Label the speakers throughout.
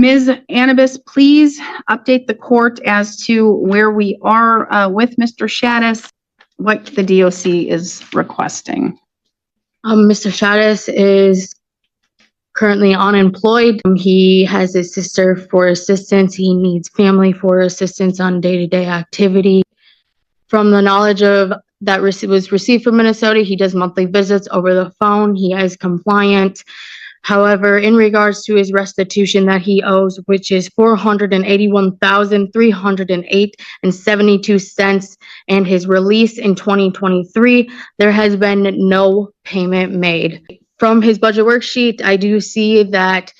Speaker 1: Ms. Annabis, please update the court as to where we are with Mr. Shaddis, what the DOC is requesting.
Speaker 2: Mr. Shaddis is currently unemployed. He has his sister for assistance. He needs family for assistance on day-to-day activity. From the knowledge of that was received from Minnesota, he does monthly visits over the phone. He is compliant. However, in regards to his restitution that he owes, which is $481,308.72, and his release in 2023, there has been no payment made. From his budget worksheet, I do see that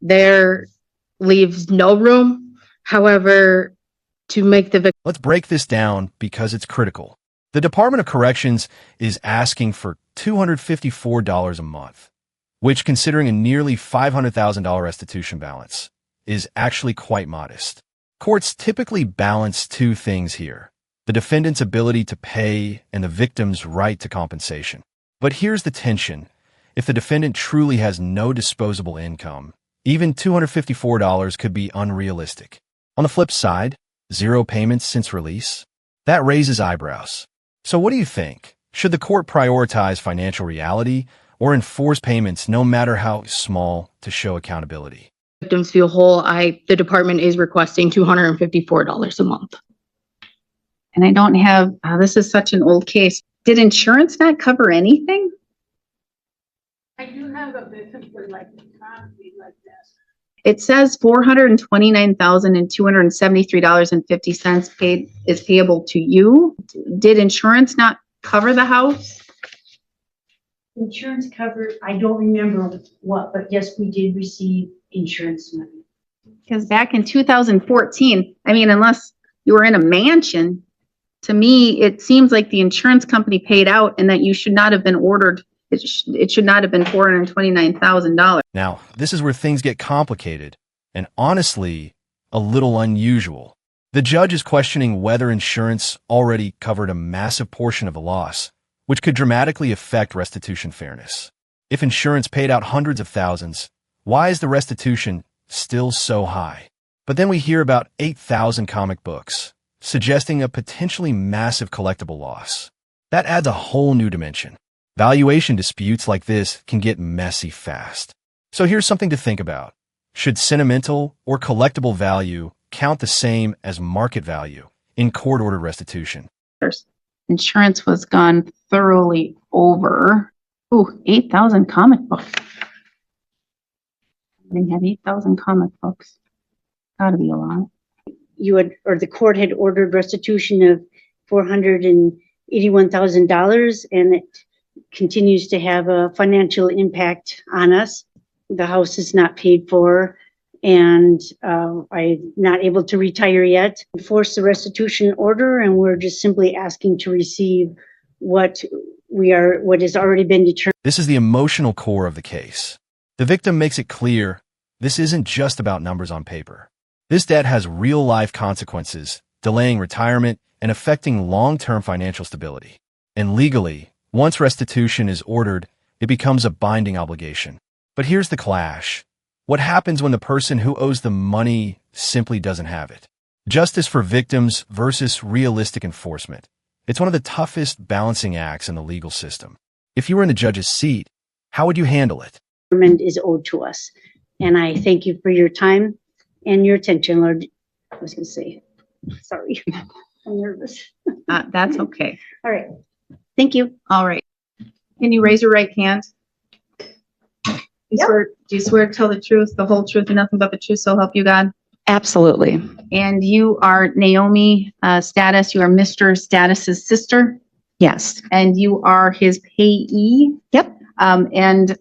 Speaker 2: there leaves no room. However, to make the
Speaker 3: Let's break this down because it's critical. The Department of Corrections is asking for $254 a month, which, considering a nearly $500,000 restitution balance, is actually quite modest. Courts typically balance two things here: the defendant's ability to pay and the victim's right to compensation. But here's the tension. If the defendant truly has no disposable income, even $254 could be unrealistic. On the flip side, zero payments since release? That raises eyebrows. So what do you think? Should the court prioritize financial reality or enforce payments no matter how small to show accountability?
Speaker 2: Victims feel whole. The department is requesting $254 a month.
Speaker 1: And I don't have, this is such an old case. Did insurance not cover anything?
Speaker 4: I do have a victim for like a copy like this.
Speaker 1: It says $429,273.50 is payable to you. Did insurance not cover the house?
Speaker 4: Insurance covered, I don't remember what, but yes, we did receive insurance money.
Speaker 1: Because back in 2014, I mean, unless you were in a mansion, to me, it seems like the insurance company paid out and that you should not have been ordered. It should not have been $429,000.
Speaker 3: Now, this is where things get complicated and honestly a little unusual. The judge is questioning whether insurance already covered a massive portion of the loss, which could dramatically affect restitution fairness. If insurance paid out hundreds of thousands, why is the restitution still so high? But then we hear about 8,000 comic books, suggesting a potentially massive collectible loss. That adds a whole new dimension. Valuation disputes like this can get messy fast. So here's something to think about. Should sentimental or collectible value count the same as market value in court-ordered restitution?
Speaker 1: Insurance was gone thoroughly over. Ooh, 8,000 comic books. They have 8,000 comic books. Gotta be a lot.
Speaker 5: The court had ordered restitution of $481,000, and it continues to have a financial impact on us. The house is not paid for, and I'm not able to retire yet. Enforce the restitution order, and we're just simply asking to receive what has already been determined.
Speaker 3: This is the emotional core of the case. The victim makes it clear this isn't just about numbers on paper. This debt has real-life consequences, delaying retirement and affecting long-term financial stability. And legally, once restitution is ordered, it becomes a binding obligation. But here's the clash. What happens when the person who owes the money simply doesn't have it? Justice for victims versus realistic enforcement. It's one of the toughest balancing acts in the legal system. If you were in the judge's seat, how would you handle it?
Speaker 5: Is owed to us. And I thank you for your time and your attention, Lord. I was going to say, sorry, I'm nervous.
Speaker 1: That's okay.
Speaker 5: All right. Thank you.
Speaker 1: All right. Can you raise your right hand? Do you swear to tell the truth, the whole truth, and nothing but the truth, so help you God?
Speaker 6: Absolutely.
Speaker 1: And you are Naomi Status. You are Mr. Status's sister?
Speaker 6: Yes.
Speaker 1: And you are his payee?
Speaker 6: Yep.
Speaker 1: And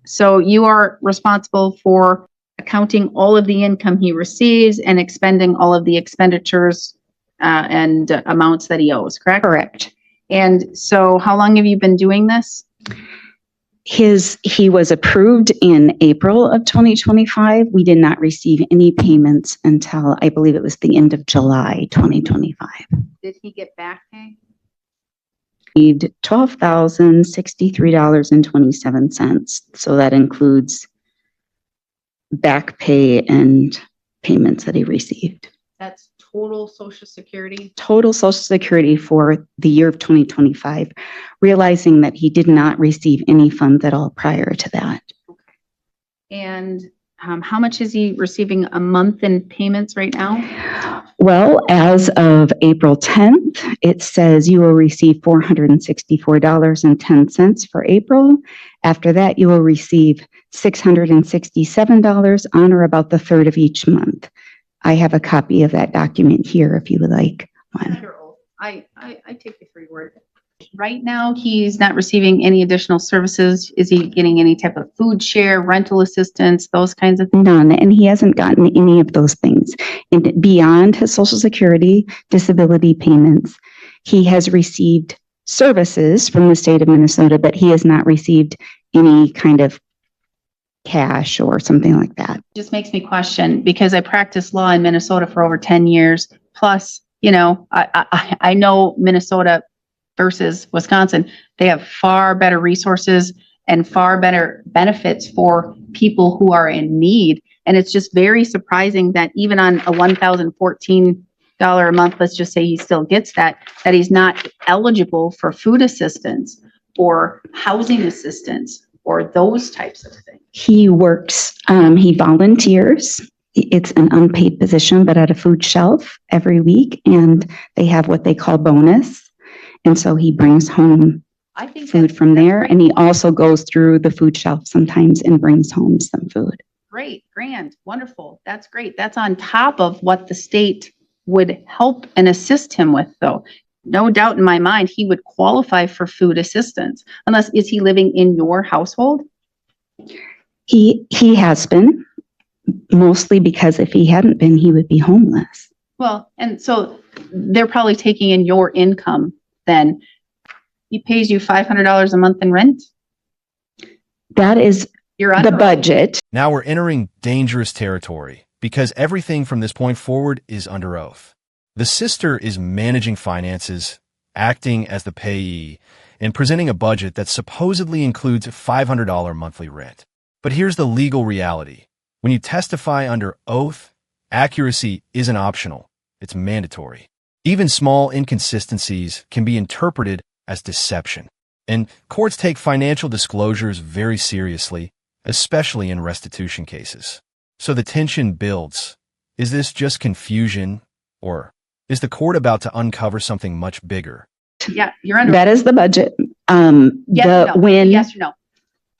Speaker 1: so you are responsible for accounting all of the income he receives and expending all of the expenditures and amounts that he owes, correct?
Speaker 6: Correct.
Speaker 1: And so how long have you been doing this?
Speaker 6: He was approved in April of 2025. We did not receive any payments until I believe it was the end of July 2025.
Speaker 1: Did he get back pay?
Speaker 6: Received $12,063.27. So that includes back pay and payments that he received.
Speaker 1: That's total Social Security.
Speaker 6: Total Social Security for the year of 2025, realizing that he did not receive any funds at all prior to that.
Speaker 1: And how much is he receiving a month in payments right now?
Speaker 6: Well, as of April 10th, it says you will receive $464.10 for April. After that, you will receive $667 on or about the 3rd of each month. I have a copy of that document here if you would like one.
Speaker 1: I take the free word. Right now, he's not receiving any additional services. Is he getting any type of food share, rental assistance, those kinds of things?
Speaker 6: None, and he hasn't gotten any of those things. And beyond his Social Security disability payments, he has received services from the state of Minnesota, but he has not received any kind of cash or something like that.
Speaker 1: Just makes me question, because I practiced law in Minnesota for over 10 years. Plus, you know, I know Minnesota versus Wisconsin, they have far better resources and far better benefits for people who are in need. And it's just very surprising that even on a $1,014 a month, let's just say he still gets that he's not eligible for food assistance or housing assistance or those types of things.
Speaker 6: He works, he volunteers. It's an unpaid position, but at a food shelf every week, and they have what they call bonus. And so he brings home
Speaker 1: I think
Speaker 6: food
Speaker 1: that's-
Speaker 6: from
Speaker 1: that's
Speaker 6: there,
Speaker 1: great.
Speaker 6: and he also goes through the food shelf sometimes and brings home some food.
Speaker 1: Great, grand, wonderful. That's great. That's on top of what the state would help and assist him with, though. No doubt in my mind, he would qualify for food assistance, unless, is he living in your household?
Speaker 6: He has been, mostly because if he hadn't been, he would be homeless.
Speaker 1: Well, and so they're probably taking in your income then. He pays you $500 a month in rent?
Speaker 6: That is
Speaker 1: You're
Speaker 6: the
Speaker 1: under.
Speaker 6: budget.
Speaker 3: Now we're entering dangerous territory because everything from this point forward is under oath. The sister is managing finances, acting as the payee, and presenting a budget that supposedly includes $500 monthly rent. But here's the legal reality. When you testify under oath, accuracy isn't optional, it's mandatory. Even small inconsistencies can be interpreted as deception. And courts take financial disclosures very seriously, especially in restitution cases. So the tension builds. Is this just confusion, or is the court about to uncover something much bigger?
Speaker 1: Yeah, you're under.
Speaker 6: That is the budget.
Speaker 1: Yes or no? Yes or no?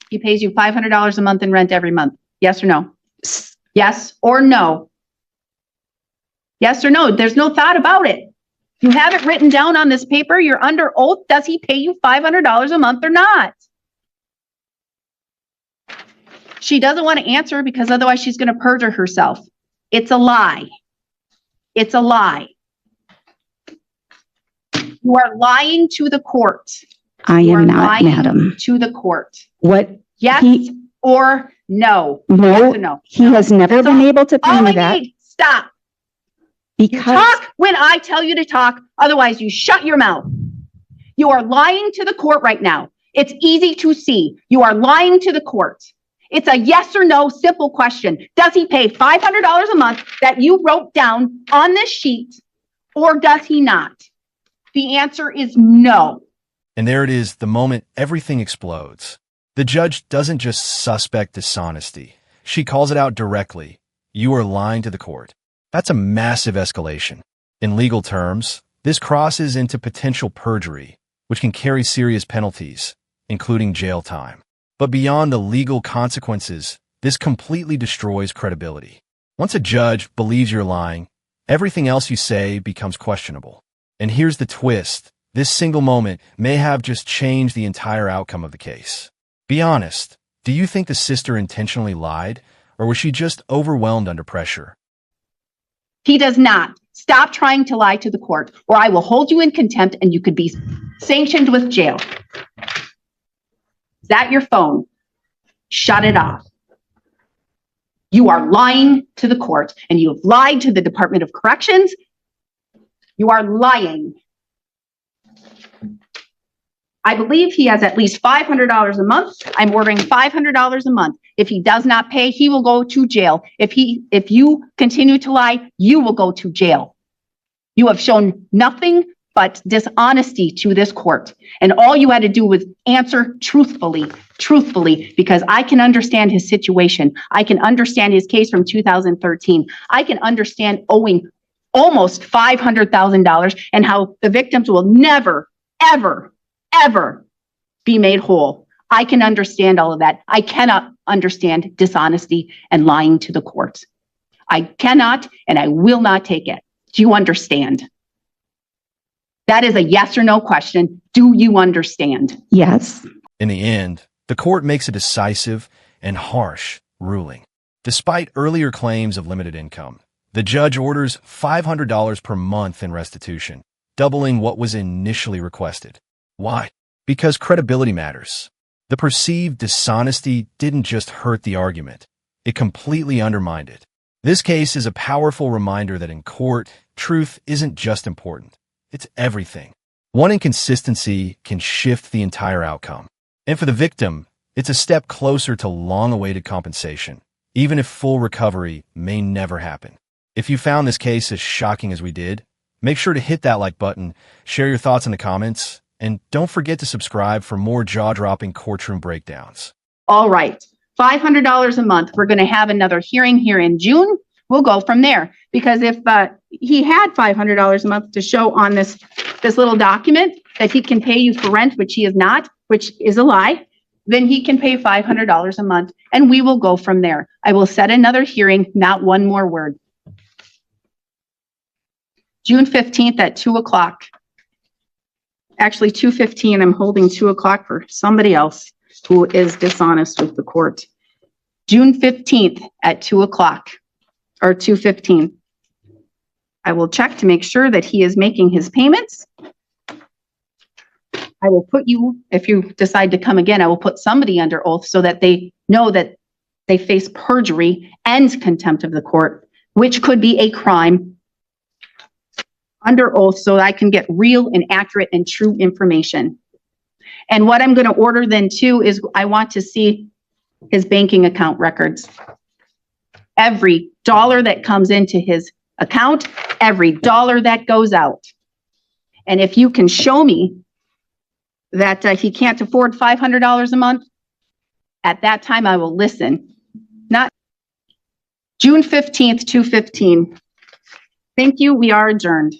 Speaker 1: He pays you $500 a month in rent every month. Yes or no? Yes or no? Yes or no? There's no thought about it. You have it written down on this paper. You're under oath. Does he pay you $500 a month or not? She doesn't want to answer because otherwise she's going to perjure herself. It's a lie. It's a lie. You are lying to the court.
Speaker 6: I
Speaker 1: You are
Speaker 6: am not,
Speaker 1: lying
Speaker 6: madam.
Speaker 1: to the court.
Speaker 6: What?
Speaker 1: Yes
Speaker 6: He-
Speaker 1: or no? Yes
Speaker 6: No,
Speaker 1: or no?
Speaker 6: he has never
Speaker 1: That's
Speaker 6: been
Speaker 1: all-
Speaker 6: able to pay
Speaker 1: All
Speaker 6: me
Speaker 1: I
Speaker 6: that
Speaker 1: need, stop. You
Speaker 6: because
Speaker 1: talk when I tell you to talk. Otherwise, you shut your mouth. You are lying to the court right now. It's easy to see. You are lying to the court. It's a yes or no simple question. Does he pay $500 a month that you wrote down on this sheet, or does he not? The answer is no.
Speaker 3: And there it is, the moment everything explodes. The judge doesn't just suspect dishonesty. She calls it out directly. You are lying to the court. That's a massive escalation. In legal terms, this crosses into potential perjury, which can carry serious penalties, including jail time. But beyond the legal consequences, this completely destroys credibility. Once a judge believes you're lying, everything else you say becomes questionable. And here's the twist. This single moment may have just changed the entire outcome of the case. Be honest. Do you think the sister intentionally lied, or was she just overwhelmed under pressure?
Speaker 1: He does not. Stop trying to lie to the court, or I will hold you in contempt and you could be sanctioned with jail. Is that your phone? Shut it off. You are lying to the court, and you have lied to the Department of Corrections. You are lying. I believe he has at least $500 a month. I'm ordering $500 a month. If he does not pay, he will go to jail. If you continue to lie, you will go to jail. You have shown nothing but dishonesty to this court. And all you had to do was answer truthfully, because I can understand his situation. I can understand his case from 2013. I can understand owing almost $500,000 and how the victims will never, ever, ever be made whole. I can understand all of that. I cannot understand dishonesty and lying to the court. I cannot, and I will not take it. Do you understand? That is a yes or no question. Do you understand?
Speaker 6: Yes.
Speaker 3: In the end, the court makes a decisive and harsh ruling. Despite earlier claims of limited income, the judge orders $500 per month in restitution, doubling what was initially requested. Why? Because credibility matters. The perceived dishonesty didn't just hurt the argument, it completely undermined it. This case is a powerful reminder that in court, truth isn't just important, it's everything. One inconsistency can shift the entire outcome. And for the victim, it's a step closer to long-awaited compensation, even if full recovery may never happen. If you found this case as shocking as we did, make sure to hit that like button, share your thoughts in the comments, and don't forget to subscribe for more jaw-dropping courtroom breakdowns.
Speaker 1: All right, $500 a month. We're going to have another hearing here in June. We'll go from there, because if he had $500 a month to show on this little document that he can pay you for rent, which he is not, which is a lie, then he can pay $500 a month, and we will go from there. I will set another hearing, not one more word. June 15th at 2 o'clock. Actually, 2:15, I'm holding 2 o'clock for somebody else who is dishonest with the court. June 15th at 2 o'clock, or 2:15. I will check to make sure that he is making his payments. I will put you, if you decide to come again, I will put somebody under oath so that they know that they face perjury and contempt of the court, which could be a crime, under oath, so I can get real and accurate and true information. And what I'm going to order then too is I want to see his banking account records. Every dollar that comes into his account, every dollar that goes out. And if you can show me that he can't afford $500 a month, at that time I will listen. Not June 15th, 2:15. Thank you. We are adjourned.